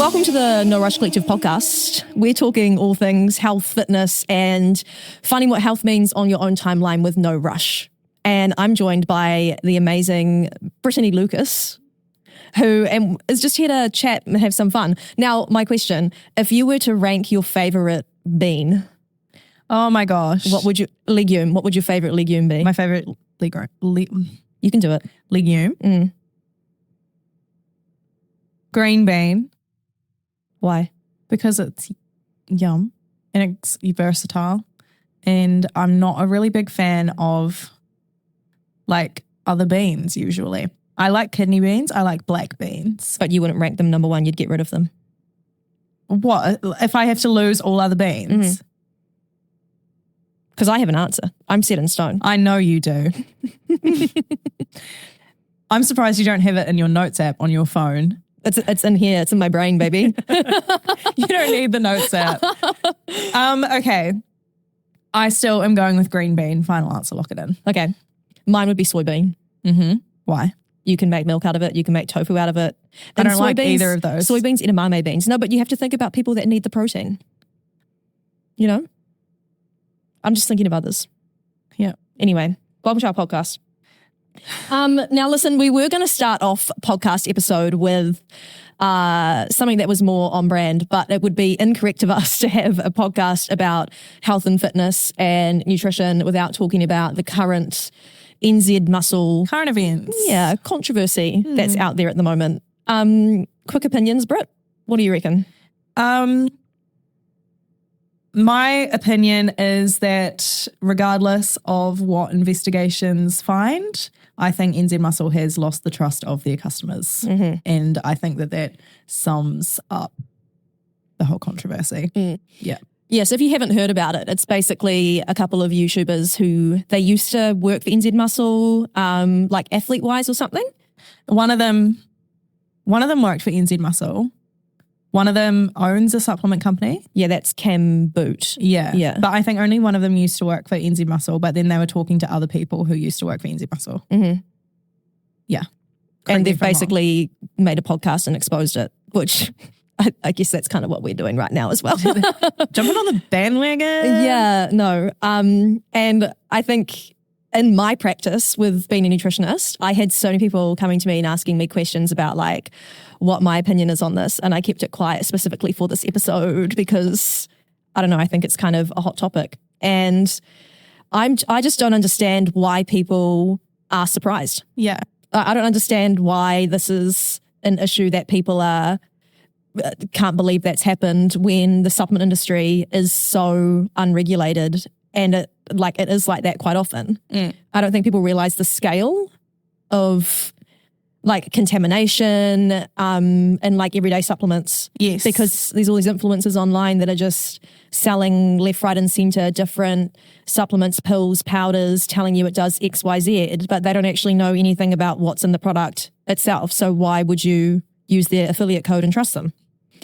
Welcome to the No Rush Collective podcast. We're talking all things health, fitness, and finding what health means on your own timeline with no rush. And I'm joined by the amazing Brittany Lucas, who is just here to chat and have some fun. Now, my question, if you were to rank your favorite bean, oh my gosh. what would your favorite legume be? My favorite You can do it. legume? Green bean, Why? because it's yum and it's versatile. And I'm not a really big fan of like other beans usually. I like kidney beans. I like black beans. But you wouldn't rank them number one, you'd get rid of them. What if I have to lose all other beans? Because I have an answer. I'm set in stone. I know you do. I'm surprised you don't have it in your notes app on your phone. It's in here. It's in my brain, baby. You don't need the notes app. Okay. I still am going with green bean. Final answer, lock it in. Okay. Mine would be soybean. Why? You can make milk out of it. You can make tofu out of it. I don't like either of those. Soybeans, edamame beans. No, but you have to think about people that need the protein. You know? I'm just thinking of others. Yeah. Anyway, welcome to our podcast. Now listen, we were going to start off podcast episode with something that was more on brand, but it would be incorrect of us to have a podcast about health and fitness and nutrition without talking about the current NZ muscle Current events. controversy that's out there at the moment. Quick opinions, Britt. What do you reckon? My opinion is that regardless of what investigations find, I think NZ Muscle has lost the trust of their customers. And I think that sums up the whole controversy. Yeah. Yes, if you haven't heard about it, it's basically a couple of YouTubers who they used to work for NZ Muscle, like Athlete Wise or something. One of them worked for NZ Muscle. One of them owns a supplement company. Yeah, that's Cam Boot. Yeah. But I think only one of them used to work for NZ Muscle, but then they were talking to other people who used to work for NZ Muscle. Yeah. And they've basically made a podcast and exposed it, which I guess that's kind of what we're doing right now as well. Jumping on the bandwagon. Yeah, no. And I think in my practice with being a nutritionist, I had so many people coming to me and asking me questions about like what my opinion is on this. And I kept it quiet specifically for this episode because I don't know, I think it's kind of a hot topic. And I just don't understand why people are surprised. Yeah. I don't understand why this is an issue that people can't believe that's happened when the supplement industry is so unregulated and it is like that quite often. I don't think people realize the scale of like contamination and like everyday supplements. Yes. Because there's all these influencers online that are just selling left, right and center different supplements, pills, powders, telling you it does X, Y, Z, but they don't actually know anything about what's in the product itself. So why would you use their affiliate code and trust them?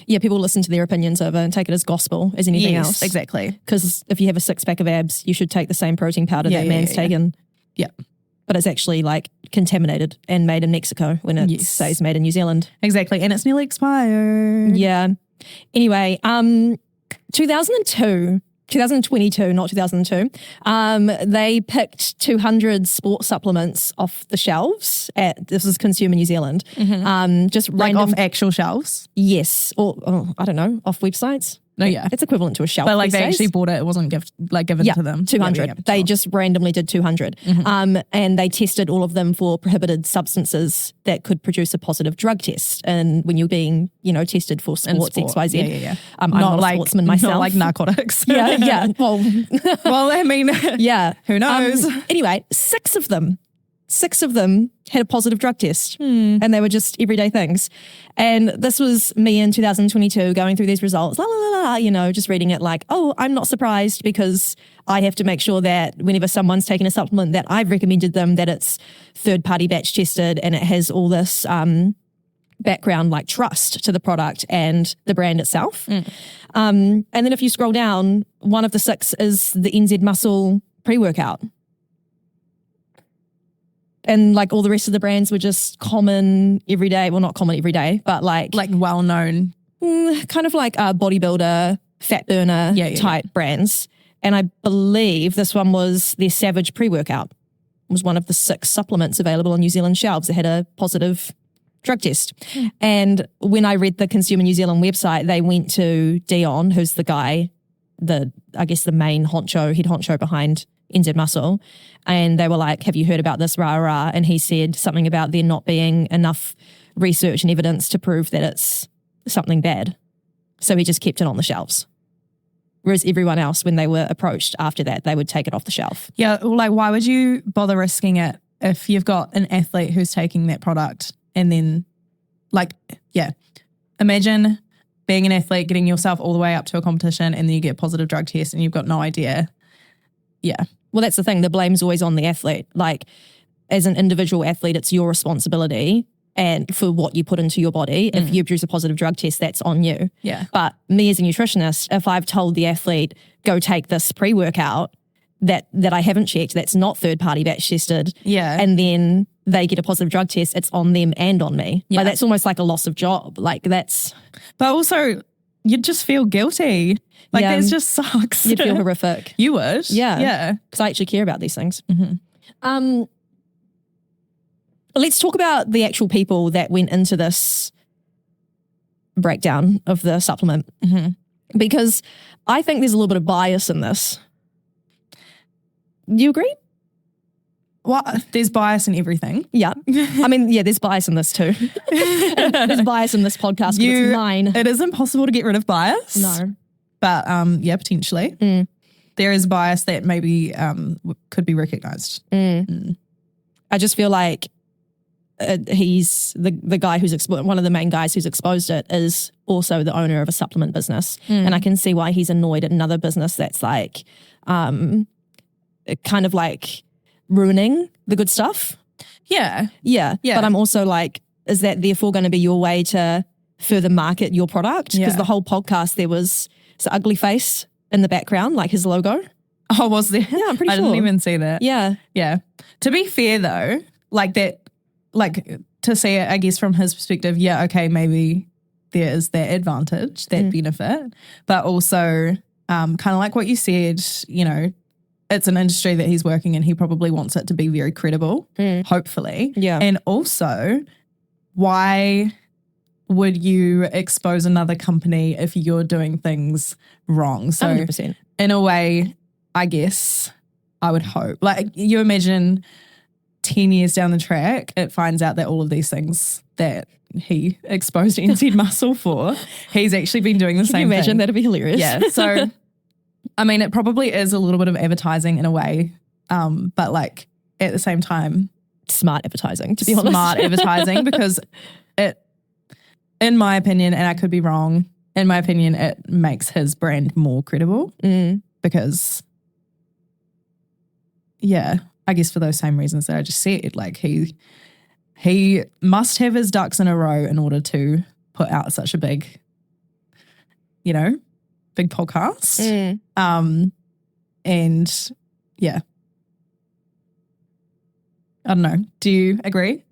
Yeah, people listen to their opinions over and take it as gospel as anything else. Exactly. Because if you have a six-pack of abs, you should take the same protein powder that man's taken. Yeah. But it's actually like contaminated and made in Mexico when it says made in New Zealand. Exactly. And it's nearly expired. Yeah. Anyway, 2022, not 2002, they picked 200 sports supplements off the shelves this is Consumer New Zealand. Just Like random, off actual shelves? yes, or I don't know, off websites. No, yeah. It's equivalent to a shelf. But like these they days. actually bought it. It wasn't given to them. 200. Yeah, They sure. just randomly did 200. And they tested all of them for prohibited substances that could produce a positive drug test. And when you're being, tested for sports, XYZ. Yeah. I'm not a sportsman myself. Not like narcotics. Yeah. Well, Well, I mean, yeah. who knows? Anyway, six of them had a positive drug test and they were just everyday things. And this was me in 2022 going through these results, just reading it like, oh, I'm not surprised because I have to make sure that whenever someone's taken a supplement that I've recommended them, that it's third-party batch tested and it has all this background like trust to the product and the brand itself. And then if you scroll down, one of the six is the NZ Muscle pre-workout. And like all the rest of the brands were just common every day. Well, not common every day, but like well-known kind of like bodybuilder, fat burner type brands. And I believe this one was their Savage pre-workout. It was one of the 6 supplements available on New Zealand shelves that had a positive drug test. And when I read the Consumer New Zealand website, they went to Dion, who's the guy, I guess the main head honcho behind NZ Muscle. And they were like, have you heard about this, rah, rah? And he said something about there not being enough research and evidence to prove that it's something bad. So he just kept it on the shelves. Whereas everyone else, when they were approached after that, they would take it off the shelf. Yeah, like why would you bother risking it if you've got an athlete who's taking that product and then imagine being an athlete, getting yourself all the way up to a competition and then you get a positive drug test and you've got no idea. Yeah. Well, that's the thing. The blame's always on the athlete. Like as an individual athlete, it's your responsibility and for what you put into your body. If you produce a positive drug test, that's on you. Yeah. But me as a nutritionist, if I've told the athlete, go take this pre-workout that I haven't checked, that's not third-party batch tested, and then they get a positive drug test, it's on them and on me. Yeah. Like that's almost like a loss of job. Like that's... But also, you'd just feel guilty. Like that just sucks. You'd feel horrific. You would. Yeah. Yeah. Because I actually care about these things. Let's talk about the actual people that went into this breakdown of the supplement. Because I think there's a little bit of bias in this. Do you agree? Well, there's bias in everything. Yeah. I mean, yeah, there's bias in this too. There's bias in this podcast, but it's mine. It is impossible to get rid of bias. No. But yeah, potentially. There is bias that maybe could be recognised. I just feel like he's the guy who's one of the main guys who's exposed it is also the owner of a supplement business. And I can see why he's annoyed at another business that's like kind of like ruining the good stuff. Yeah. But I'm also like, is that therefore going to be your way to further market your product? Because the whole podcast, there was this ugly face in the background, like his logo. Oh, was there? Yeah, I'm pretty sure. I didn't even see that. Yeah. Yeah. To be fair though, like that, like to see it, I guess from his perspective, yeah, okay, maybe there is that advantage, that benefit, but also kind of like what you said, you know, it's an industry that he's working in. He probably wants it to be very credible, hopefully. Yeah. And also, why would you expose another company if you're doing things wrong? So 100%. In a way, I guess I would hope. Like you imagine 10 years down the track, it finds out that all of these things that he exposed NZ Muscle for, he's actually been doing the same thing. Can you imagine? That'd be hilarious. Yeah. So, I mean, it probably is a little bit of advertising in a way, but like at the same time, smart advertising, to be honest. Smart advertising because it, in my opinion, and I could be wrong, in my opinion, it makes his brand more credible because, yeah, I guess for those same reasons that I just said, like he must have his ducks in a row in order to put out such a big, you know, big podcast. And yeah, I don't know. Do you agree?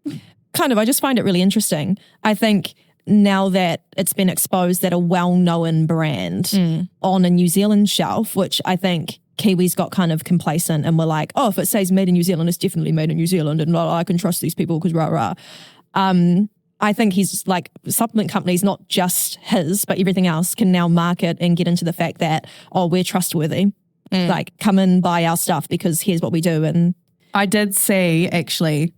Kind of. I just find it really interesting. I think now that it's been exposed that a well-known brand on a New Zealand shelf, which I think Kiwis got kind of complacent and were like, oh, if it says made in New Zealand, it's definitely made in New Zealand and I can trust these people because rah, rah. I think he's like supplement companies, not just his, but everything else can now market and get into the fact that, oh, we're trustworthy. Like come and buy our stuff because here's what we do. And I did see actually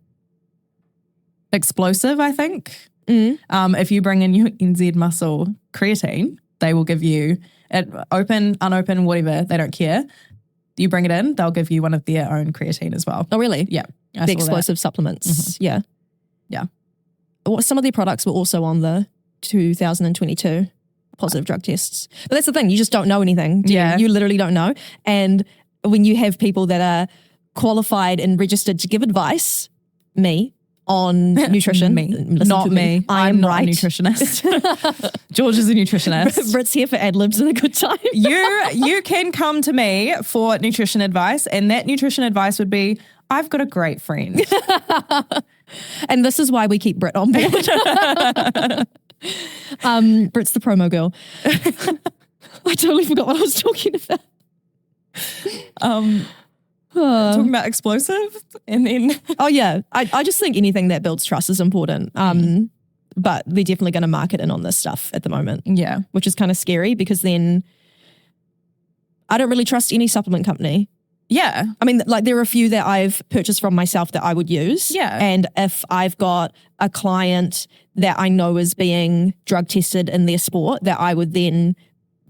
Explosive, I think. If you bring in your NZ Muscle creatine, they will give you it open, unopened, whatever, they don't care. You bring it in, they'll give you one of their own creatine as well. Oh, really? Yeah. The Explosive supplements. Yeah. Some of their products were also on the 2022 positive drug tests. But that's the thing, you just don't know anything. You literally don't know. And when you have people that are qualified and registered to give advice, me, on nutrition. Not me. I'm not right. a nutritionist. George is a nutritionist. Britt's here for ad-libs and a good time. You can come to me for nutrition advice, and that nutrition advice would be, I've got a great friend. And this is why we keep Britt on board. Brit's the promo girl. I totally forgot what I was talking about. Talking about explosive and then Oh yeah, I just think anything that builds trust is important. But they're definitely going to market in on this stuff at the moment, yeah. which is kind of scary because then I don't really trust any supplement company. Yeah. I mean, like there are a few that I've purchased from myself that I would use. Yeah. And if I've got a client that I know is being drug tested in their sport, that I would then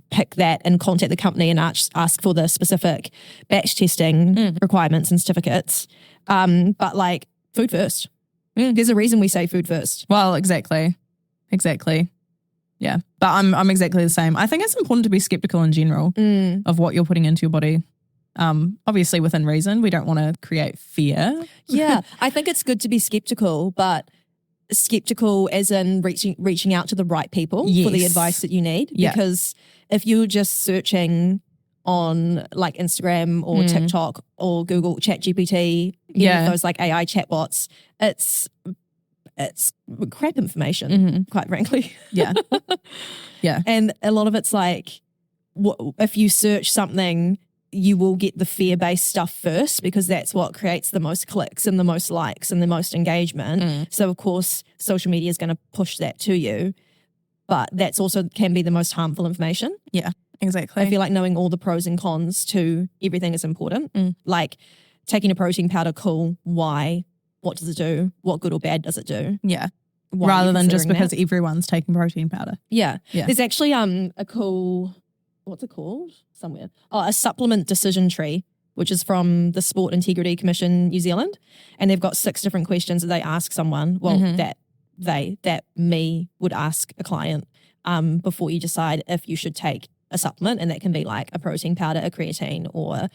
pick that and contact the company and ask for the specific batch testing requirements and certificates. But like food first. There's a reason we say food first. Well, exactly. Yeah. But I'm exactly the same. I think it's important to be skeptical in general of what you're putting into your body. Obviously within reason. We don't want to create fear. Yeah, I think it's good to be skeptical, but skeptical as in reaching out to the right people for the Yes. advice that you need. Yeah. Because if you're just searching on like Instagram or TikTok or Google ChatGPT, those like AI chatbots, it's crap information, quite frankly. Yeah. Yeah. And a lot of it's like, if you search something, you will get the fear-based stuff first because that's what creates the most clicks and the most likes and the most engagement. So of course, social media is going to push that to you, but that's also can be the most harmful information. Yeah. Exactly. I feel like knowing all the pros and cons to everything is important. Like taking a protein powder, cool. Why? What does it do? What good or bad does it do? Yeah. Why are Rather you than just considering because that? everyone's taking protein powder. Yeah. Yeah. There's actually a cool, what's it called? Somewhere. Oh, a supplement decision tree, which is from the Sport Integrity Commission New Zealand. And they've got 6 different questions that they ask someone, well, that me would ask a client before you decide if you should take a supplement. And that can be like a protein powder, a creatine, or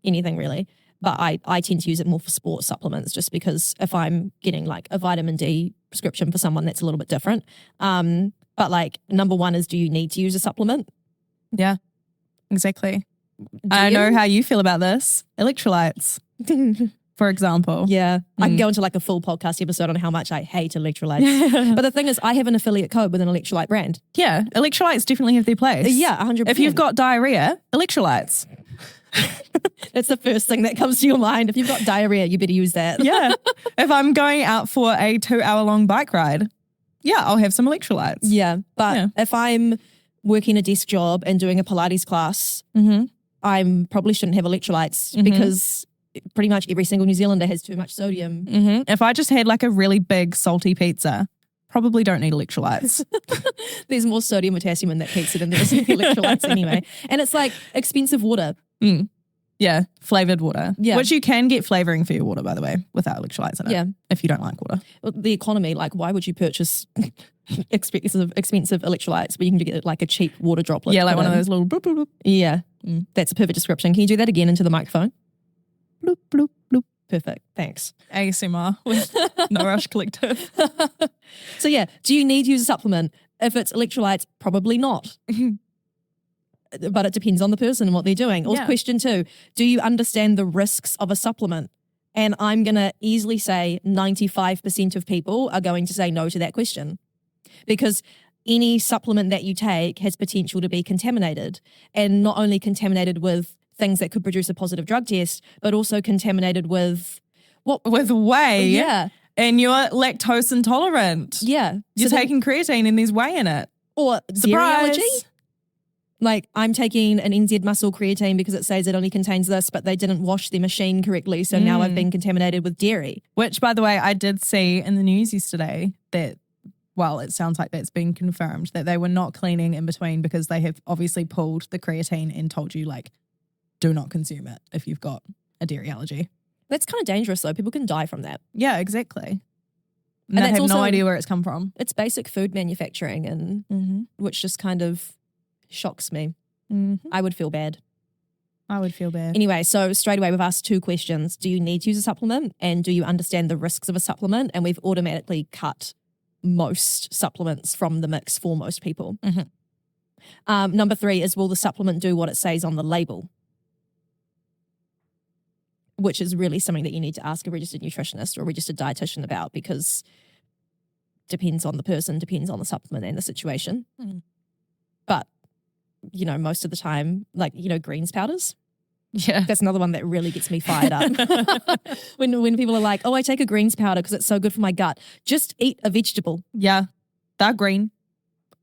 anything really. But I tend to use it more for sports supplements just because if I'm getting like a vitamin D prescription for someone, that's a little bit different. But like number 1 is, do you need to use a supplement? Yeah. Exactly. I know how you feel about this. Electrolytes, for example. Yeah. I can go into like a full podcast episode on how much I hate electrolytes. But the thing is, I have an affiliate code with an electrolyte brand. Yeah. Electrolytes definitely have their place. Yeah, 100%. If you've got diarrhea, electrolytes. That's the first thing that comes to your mind. If you've got diarrhea, you better use that. Yeah. If I'm going out for a 2-hour-long bike ride, yeah, I'll have some electrolytes. Yeah. But Yeah. if I'm working a desk job and doing a Pilates class, I probably shouldn't have electrolytes because pretty much every single New Zealander has too much sodium. If I just had like a really big salty pizza, probably don't need electrolytes. There's more sodium, potassium in that pizza than there is in the electrolytes anyway. And it's like expensive water. Yeah, flavored water. Yeah. Which you can get flavoring for your water, by the way, without electrolytes in it. Yeah. If you don't like water. Well, the economy, like why would you purchase expensive electrolytes when you can get like a cheap water droplet? Yeah, like put one of in? those little bloop, bloop, bloop, Yeah, that's a perfect description. Can you do that again into the microphone? bloop, bloop, bloop. Perfect, thanks. ASMR with No Rush Collective. So yeah, do you need to use a supplement? If it's electrolytes, probably not. But it depends on the person and what they're doing. Or Yeah. question 2, do you understand the risks of a supplement? And I'm going to easily say 95% of people are going to say no to that question because any supplement that you take has potential to be contaminated, and not only contaminated with things that could produce a positive drug test, but also contaminated with what? With whey. Yeah. And you're lactose intolerant. Yeah. You're So then- taking creatine and there's whey in it. or dairy Surprise. allergy. Like I'm taking an NZ Muscle creatine because it says it only contains this, but they didn't wash their machine correctly. So now I've been contaminated with dairy. Which, by the way, I did see in the news yesterday that, well, it sounds like that's been confirmed, that they were not cleaning in between because they have obviously pulled the creatine and told you, like, do not consume it if you've got a dairy allergy. That's kind of dangerous though. People can die from that. Yeah, exactly. And And they that's have no also- idea where it's come from. It's basic food manufacturing, and which just kind of shocks me. I would feel bad. I would feel bad. Anyway, so straight away we've asked 2 questions. Do you need to use a supplement? And do you understand the risks of a supplement? And we've automatically cut most supplements from the mix for most people. Number 3 is, will the supplement do what it says on the label? Which is really something that you need to ask a registered nutritionist or a registered dietitian about, because depends on the person, depends on the supplement and the situation. But, you know, most of the time, like, you know, greens powders. Yeah. That's another one that really gets me fired up. when people are like, oh, I take a greens powder because it's so good for my gut. Just eat a vegetable. Yeah. They're green.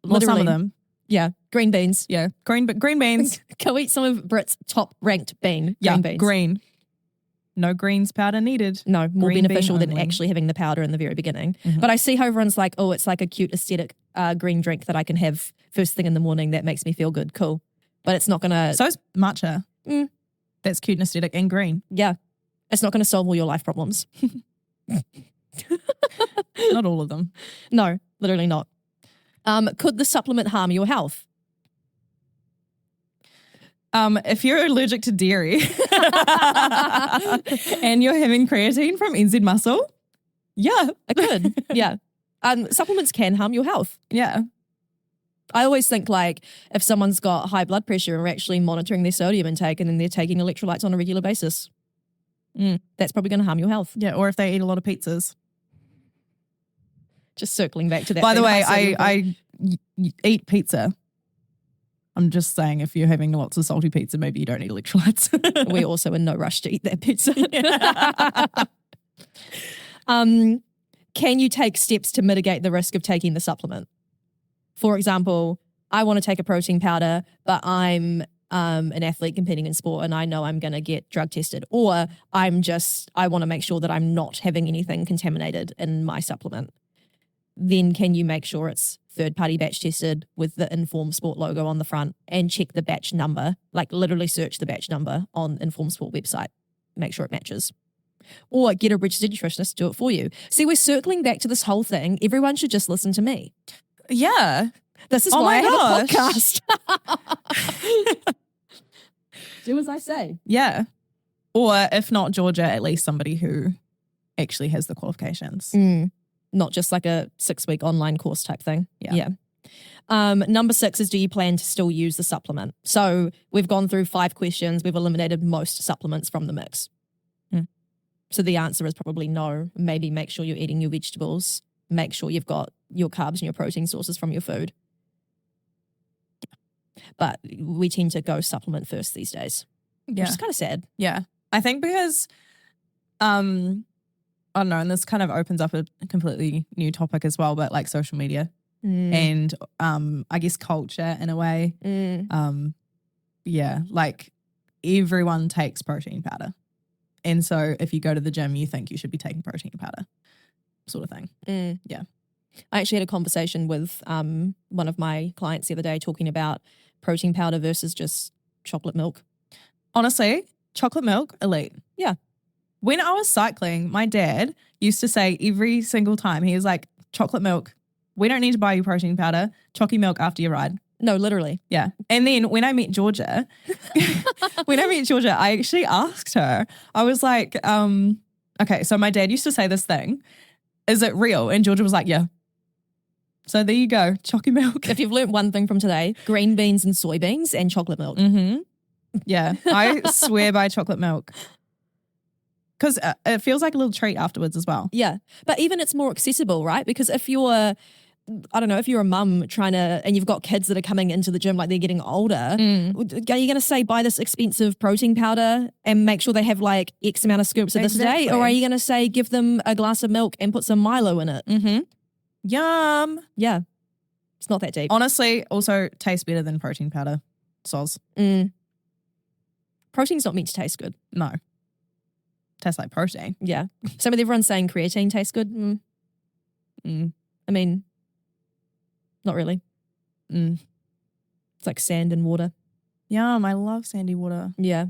Well, some Literally. of them. Yeah. Green beans. Yeah. Green beans. Go eat some of Brit's top ranked bean. Yeah. Green beans. Green. No greens powder needed. No, more Green bean beneficial than only. actually having the powder in the very beginning. But I see how everyone's like, oh, it's like a cute aesthetic green drink that I can have first thing in the morning that makes me feel good. Cool. But it's not going to, So is matcha. That's cute and aesthetic and green. yeah, it's not going to solve all your life problems. Not all of them. No, literally not. Could the supplement harm your health? If you're allergic to dairy and you're having creatine from NZ Muscle, yeah, It could. Yeah. Supplements can harm your health. yeah. I always think like if someone's got high blood pressure and we're actually monitoring their sodium intake and then they're taking electrolytes on a regular basis, that's probably going to harm your health. Yeah, or if they eat a lot of pizzas. Just circling back to that. By the thing way, about sodium. I eat pizza. I'm just saying if you're having lots of salty pizza, maybe you don't need electrolytes. We're also in no rush to eat that pizza. Can you take steps to mitigate the risk of taking the supplement? For example, I want to take a protein powder, but I'm an athlete competing in sport and I know I'm going to get drug tested, or I want to make sure that I'm not having anything contaminated in my supplement. Then can you make sure it's third-party batch tested with the Inform Sport logo on the front and check the batch number, like literally search the batch number on Inform Sport website, make sure it matches. Or get a registered nutritionist to do it for you. See, we're circling back to this whole thing. Everyone should just listen to me. yeah. This is Oh why I my have gosh. a podcast. Do as I say. Yeah. Or if not Georgia, at least somebody who actually has the qualifications. Not just like a 6-week online course type thing. Yeah. Number 6 is, do you plan to still use the supplement? So we've gone through 5 questions. We've eliminated most supplements from the mix. So the answer is probably no. Maybe make sure you're eating your vegetables. Make sure you've got your carbs and your protein sources from your food. But we tend to go supplement first these days, which is kind of sad. Yeah. I think because, I don't know, and this kind of opens up a completely new topic as well, but like social media and I guess culture in a way. Yeah, like everyone takes protein powder. And so if you go to the gym, you think you should be taking protein powder sort of thing. Yeah. I actually had a conversation with one of my clients the other day talking about protein powder versus just chocolate milk. Honestly, chocolate milk, elite. Yeah. When I was cycling, my dad used to say every single time, he was like, chocolate milk, we don't need to buy you protein powder, chalky milk after your ride. No, literally. Yeah. And then when I met Georgia, I actually asked her, I was like, okay, so my dad used to say this thing, is it real? And Georgia was like, yeah. So there you go, chalky milk. If you've learnt one thing from today, green beans and soybeans and chocolate milk. Yeah, I swear by chocolate milk. Because it feels like a little treat afterwards as well. Yeah. But even it's more accessible, right? Because if you're, I don't know, if you're a mum and you've got kids that are coming into the gym, like they're getting older, are you going to say buy this expensive protein powder and make sure they have like X amount of scoops of this a day? Or are you going to say give them a glass of milk and put some Milo in it? Yum. Yeah. It's not that deep. Honestly, also tastes better than protein powder. Soz. Protein's not meant to taste good. No. Tastes like protein. Yeah. Same with everyone saying creatine tastes good. I mean, not really. It's like sand and water. Yum, I love sandy water. Yeah.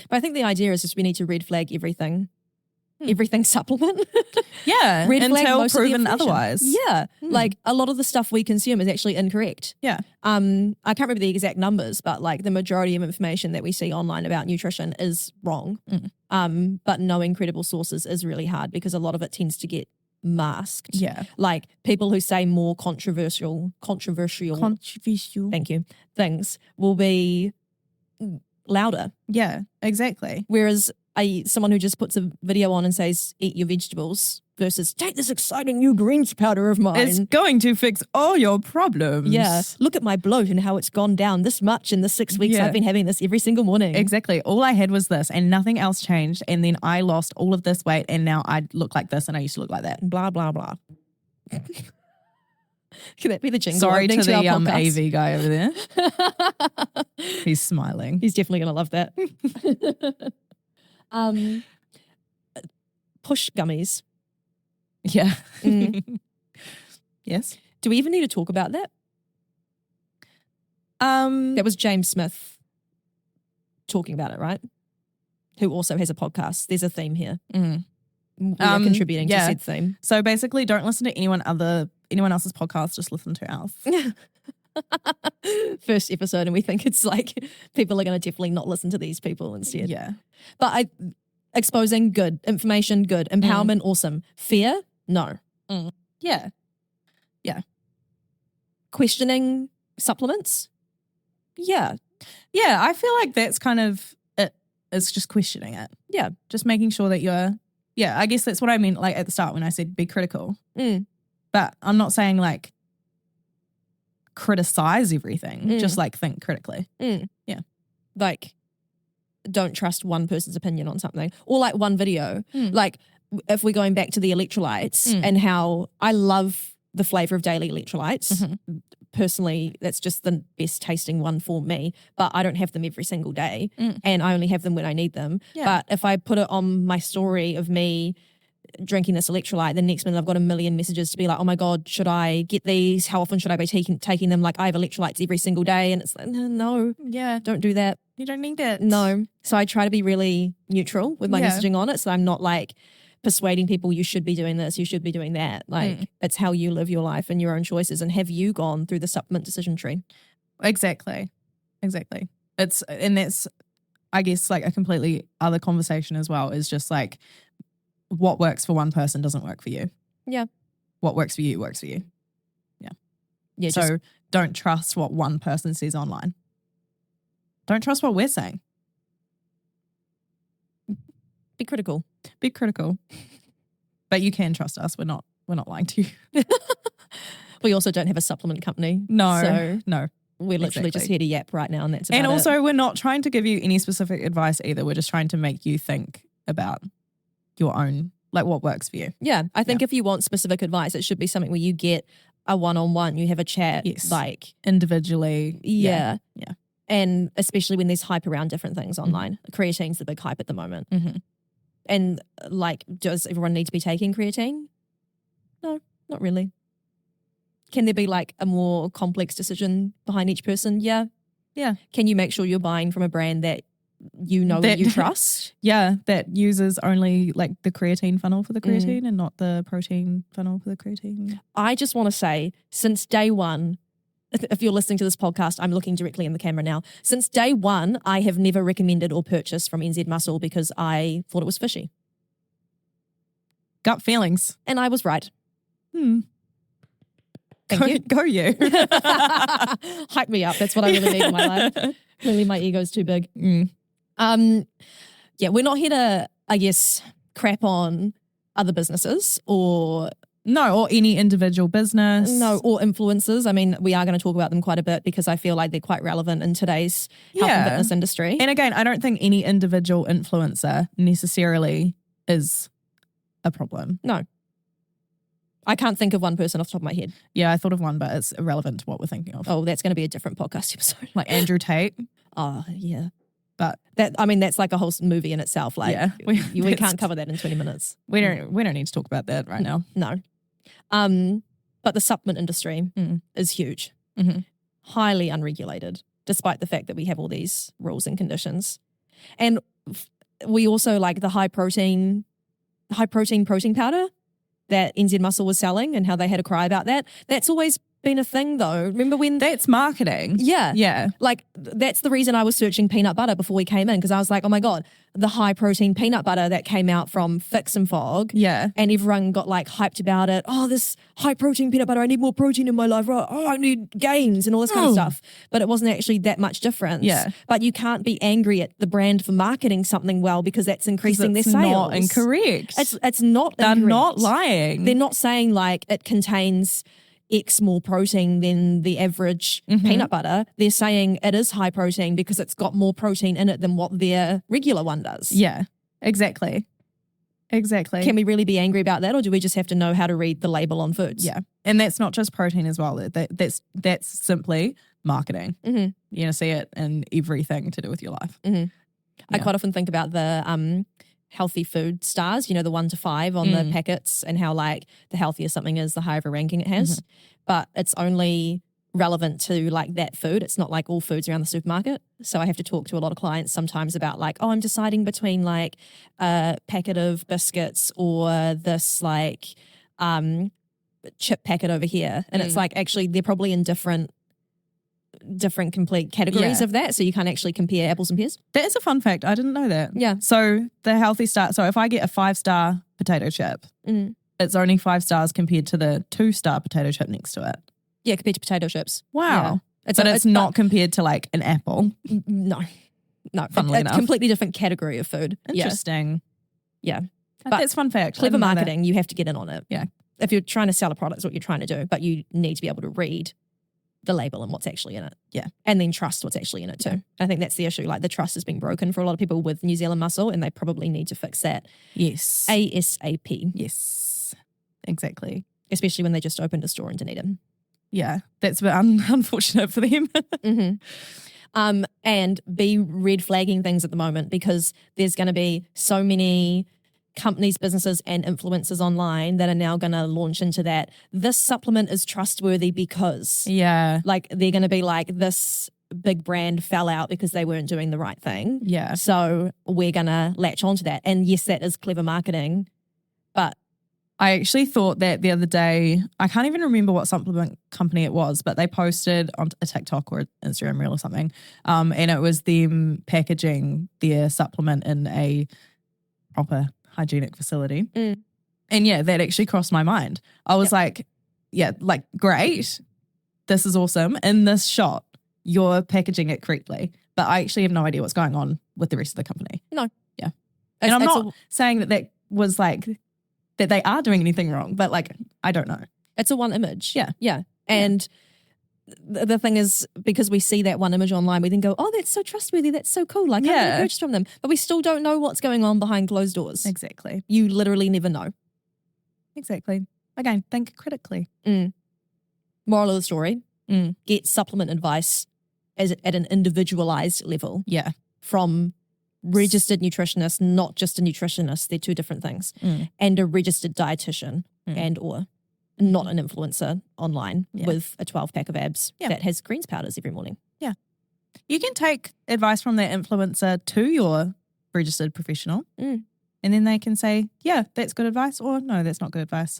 But I think the idea is just we need to red flag everything. Everything supplement. Yeah, Red flag until most of the proven information. otherwise. Yeah. Like a lot of the stuff we consume is actually incorrect. Yeah. I can't remember the exact numbers, but like the majority of information that we see online about nutrition is wrong. But knowing credible sources is really hard because a lot of it tends to get masked. Yeah. Like people who say more controversial, thank you, things will be louder. Yeah, exactly. Whereas someone who just puts a video on and says, eat your vegetables versus take this exciting new greens powder of mine. It's going to fix all your problems. Yeah. Look at my bloat and how it's gone down this much in the 6 weeks I've been having this every single morning. Exactly. All I had was this and nothing else changed. And then I lost all of this weight and now I look like this and I used to look like that. Blah, blah, blah. Can that be the jingle? Sorry to our the podcast? AV guy over there. He's smiling. He's definitely going to love that. Push gummies. Yeah. Yes. Do we even need to talk about that? That was James Smith talking about it, right? Who also has a podcast. There's a theme here. We are contributing to said theme. So basically, don't listen to anyone else's podcast. Just listen to ours. First episode, and we think it's like people are going to definitely not listen to these people instead. Yeah. But exposing, good. Information, good. Empowerment, awesome. Fear, no. Yeah. Yeah. Questioning supplements, yeah. Yeah, I feel like that's kind of it. It's just questioning it. Yeah. Just making sure that I guess that's what I meant like at the start when I said be critical. But I'm not saying like criticize everything. Just like think critically. Yeah. Like don't trust one person's opinion on something or like one video. Like if we're going back to the electrolytes and how I love the flavor of daily electrolytes. Personally, that's just the best tasting one for me, but I don't have them every single day and I only have them when I need them. Yeah. But if I put it on my story of me drinking this electrolyte, the next minute I've got a million messages to be like, oh my God, should I get these? How often should I be taking them? Like I have electrolytes every single day and it's like, no, don't do that. You don't need it. No. So I try to be really neutral with my messaging on it. So I'm not like persuading people you should be doing this, you should be doing that. Like it's how you live your life and your own choices. And have you gone through the supplement decision tree? Exactly. That's I guess like a completely other conversation as well is just like what works for one person doesn't work for you. Yeah. What works for you works for you. Yeah. Yeah. So don't trust what one person says online. Don't trust what we're saying. Be critical. Be critical. But you can trust us. We're not lying to you. We also don't have a supplement company. No. So no. we're literally just here to yap right now and that's about And it. also we're not trying to give you any specific advice either. We're just trying to make you think about your own, like what works for you. Yeah. I think if you want specific advice, it should be something where you get a one-on-one, you have a chat. Yes. Like individually. Yeah. Yeah. And especially when there's hype around different things online. Creatine's the big hype at the moment. And like, does everyone need to be taking creatine? No, not really. Can there be like a more complex decision behind each person? Yeah. Yeah. Can you make sure you're buying from a brand that you know that you trust? Yeah, that uses only like the creatine funnel for the creatine and not the protein funnel for the creatine. I just want to say, since day one, if you're listening to this podcast, I'm looking directly in the camera now. Since day one, I have never recommended or purchased from NZ Muscle because I thought it was fishy. Gut feelings. And I was right. Thank you. Go you. Hype me up. That's what I really need in my life. Clearly my ego's too big. Yeah, we're not here to, I guess, crap on other businesses or any individual business. No, or influencers. I mean, we are going to talk about them quite a bit because I feel like they're quite relevant in today's health and fitness industry. And again, I don't think any individual influencer necessarily is a problem. No. I can't think of one person off the top of my head. Yeah, I thought of one, but it's irrelevant to what we're thinking of. Oh, that's going to be a different podcast episode. Like Andrew Tate. Oh, yeah. But that's like a whole movie in itself. Like, yeah, we can't cover that in 20 minutes. We don't need to talk about that right now. No. But the supplement industry is huge, highly unregulated, despite the fact that we have all these rules and conditions. And we also like the high protein protein powder that NZ Muscle was selling and how they had a cry about that. That's always been a thing though. Remember when That's marketing. Yeah. Yeah. Like that's the reason I was searching peanut butter before we came in, because I was like, oh my God, the high protein peanut butter that came out from Fix and Fog. Yeah. And everyone got like hyped about it. Oh, this high protein peanut butter, I need more protein in my life. Right? Oh, I need gains and all this kind of stuff. But it wasn't actually that much difference. Yeah. But you can't be angry at the brand for marketing something well, because that's increasing their It's sales. not incorrect. It's not They're incorrect. not lying. They're not saying like it contains X more protein than the average peanut butter. They're saying it is high protein because it's got more protein in it than what their regular one does. Yeah, exactly. Exactly. Can we really be angry about that, or do we just have to know how to read the label on foods? Yeah. And that's not just protein as well. That's simply marketing. Mhm. You're going to see it in everything to do with your life. I Yeah. quite often think about the healthy food stars, you know, the 1 to 5 on the packets, and how like the healthier something is, the higher of a ranking it has. But it's only relevant to like that food. It's not like all foods around the supermarket. So I have to talk to a lot of clients sometimes about like, oh, I'm deciding between like a packet of biscuits or this like chip packet over here. And it's like, actually they're probably in different complete categories Yeah. of that. So you can't actually compare apples and pears. That is a fun fact. I didn't know that. Yeah. So the healthy star, so if I get a 5-star potato chip, it's only 5 stars compared to the 2-star potato chip next to it. Yeah, compared to potato chips. Wow. Yeah. But it's not compared to like an apple. No. Funnily a enough. completely different category of food. Interesting. Yeah. But But that's fun fact. I clever didn't know that. marketing, you have to get in on it. Yeah. If you're trying to sell a product, it's what you're trying to do, but you need to be able to read the label and what's actually in it. Yeah. And then trust what's actually in it too. Yeah. I think that's the issue. Like the trust has been broken for a lot of people with New Zealand Muscle, and they probably need to fix that Yes. ASAP, Yes. Exactly. especially when they just opened a store in Dunedin. Yeah. That's a bit unfortunate for them. And be red flagging things at the moment, because there's going to be so many companies, businesses, and influencers online that are now going to launch into that. This supplement is trustworthy because, Yeah. like, they're going to be like, this big brand fell out because they weren't doing the right thing. Yeah. So we're going to latch onto that. And yes, that is clever marketing, but I actually thought that the other day, I can't even remember what supplement company it was, but they posted on a TikTok or Instagram reel or something. And it was them packaging their supplement in a proper hygienic facility. And yeah, that actually crossed my mind. I was like, yeah, like, great. This is awesome. In this shot, you're packaging it correctly. But I actually have no idea what's going on with the rest of the company. No. Yeah. And I'm not saying that was like, that they are doing anything wrong, but like, I don't know. It's a one image. Yeah. Yeah. And the thing is, because we see that one image online, we then go, oh, that's so trustworthy. That's so cool. Like, I'm going to purchase from them. But we still don't know what's going on behind closed doors. Exactly. You literally never know. Exactly. Again, think critically. Moral of the story, get supplement advice at an individualized level Yeah. from registered nutritionist, not just a nutritionist. They're two different things. And a registered dietitian and or not an influencer online with a 12-pack of abs that has greens powders every morning. Yeah. You can take advice from that influencer to your registered professional and then they can say, yeah, that's good advice, or no, that's not good advice.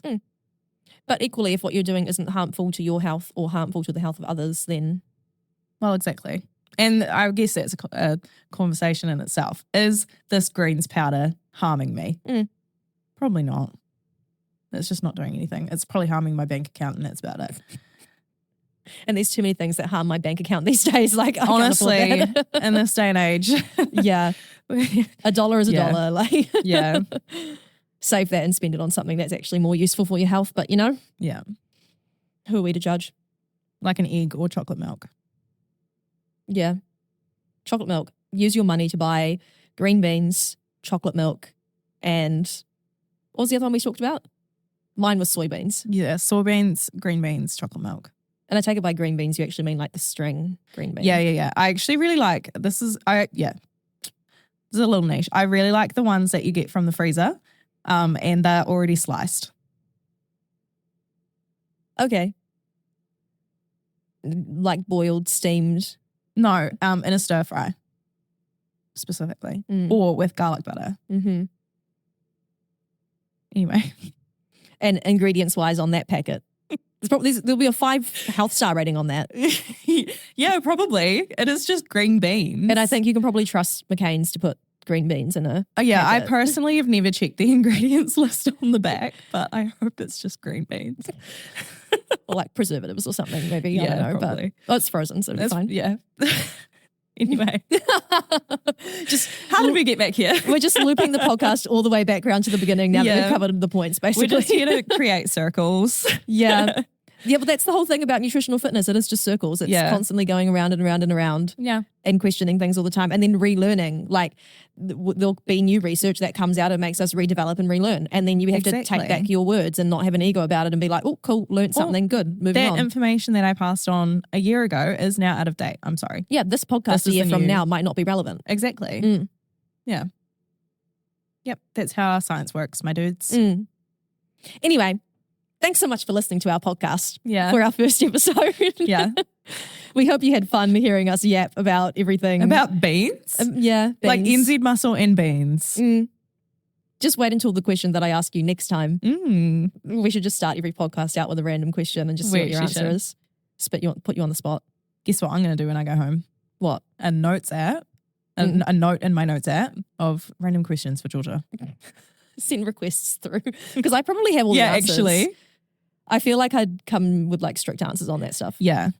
But equally, if what you're doing isn't harmful to your health or harmful to the health of others, then... Well, exactly. And I guess that's a conversation in itself. Is this greens powder harming me? Probably not. It's just not doing anything. It's probably harming my bank account and that's about it. And there's too many things that harm my bank account these days. Like, I honestly, can't afford that. in this day and age. Yeah. $1 is a dollar. Like, Yeah. save that and spend it on something that's actually more useful for your health. But, you know, Yeah. who are we to judge? Like an egg or chocolate milk. Yeah. Chocolate milk. Use your money to buy green beans, chocolate milk, and what was the other one we talked about? Mine was soybeans. Yeah. Soybeans, green beans, chocolate milk. And I take it by green beans, you actually mean like the string green bean. Yeah. I actually really like, this is a little niche. I really like the ones that you get from the freezer and they're already sliced. Okay. Like boiled, steamed. No, in a stir fry specifically or with garlic butter. Mm-hmm. Anyway. And ingredients wise on that packet, There'll be a 5 health star rating on that. Yeah, probably. It is just green beans. And I think you can probably trust McCain's to put green beans in a Oh, yeah, I packet. personally have never checked the ingredients list on the back, but I hope it's just green beans. or like preservatives or something, maybe. I Yeah, don't know. probably. But it's frozen, so it's fine. Yeah. Anyway, how did we get back here? We're just looping the podcast all the way back around to the beginning now that Yeah. we've covered the points, basically. We're just here to create circles. Yeah. Yeah, but that's the whole thing about nutritional fitness. It is just circles. It's Yeah. constantly going around and around and around Yeah. and questioning things all the time and then relearning. Like there'll be new research that comes out and makes us redevelop and relearn. And then you have to Exactly. take back your words and not have an ego about it and be like, oh, cool, learned something good. Moving That on. information that I passed on a year ago is now out of date. I'm sorry. Yeah, this podcast This a is year the from new- now might not be relevant. Exactly. Mm. Yeah. Yep. That's how our science works, my dudes. Mm. Anyway, thanks so much for listening to our podcast Yeah. for our first episode. Yeah. We hope you had fun hearing us yap about everything. About beans? Yeah. Like beans. NZ muscle and beans. Mm. Just wait until the question that I ask you next time. Mm. We should just start every podcast out with a random question and just see We what your actually answer should. is. Put you on the spot. Guess what I'm going to do when I go home? What? A notes app. A note in my notes app of random questions for Georgia. Send requests through because I probably have all the Yeah, answers. actually. I feel like I'd come with like strict answers on that stuff. Yeah.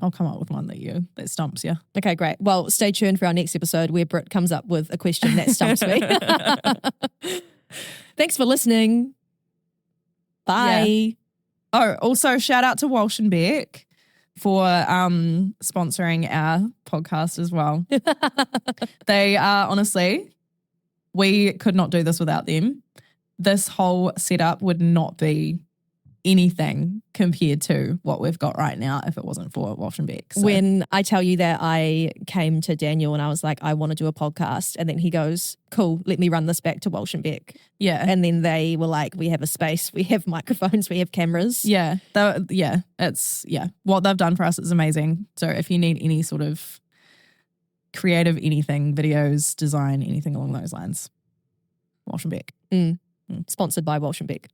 I'll come up with one that stumps you. Okay, great. Well, stay tuned for our next episode where Britt comes up with a question that stumps me. Thanks for listening. Bye. Oh, also shout out to Walsh and Beck for sponsoring our podcast as well. They are honestly, we could not do this without them. This whole setup would not be anything compared to what we've got right now if it wasn't for Walsh and Beck. So, When I tell you that I came to Daniel and I was like, I want to do a podcast. And then he goes, cool, let me run this back to Walsh and Beck. yeah. And then they were like, we have a space, we have microphones, we have cameras. Yeah, what they've done for us is amazing. So if you need any sort of creative anything, videos, design, anything along those lines, Walsh and Beck. Sponsored by Walsh and Beck.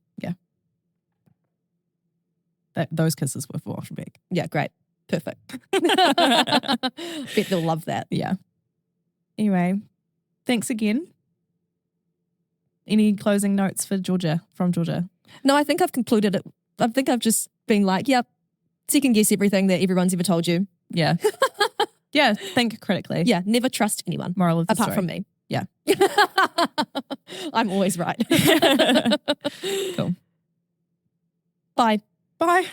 Those kisses were for Walsh and Beck. Yeah, great. Perfect. Bet they'll love that. Yeah. Anyway, thanks again. Any closing notes for Georgia, from Georgia? No, I think I've concluded it. I think I've just been like, yep, second guess everything that everyone's ever told you. Yeah. Yeah, think critically. Yeah, never trust anyone. Moral of the apart story. from me. Yeah. I'm always right. Cool. Bye. Bye.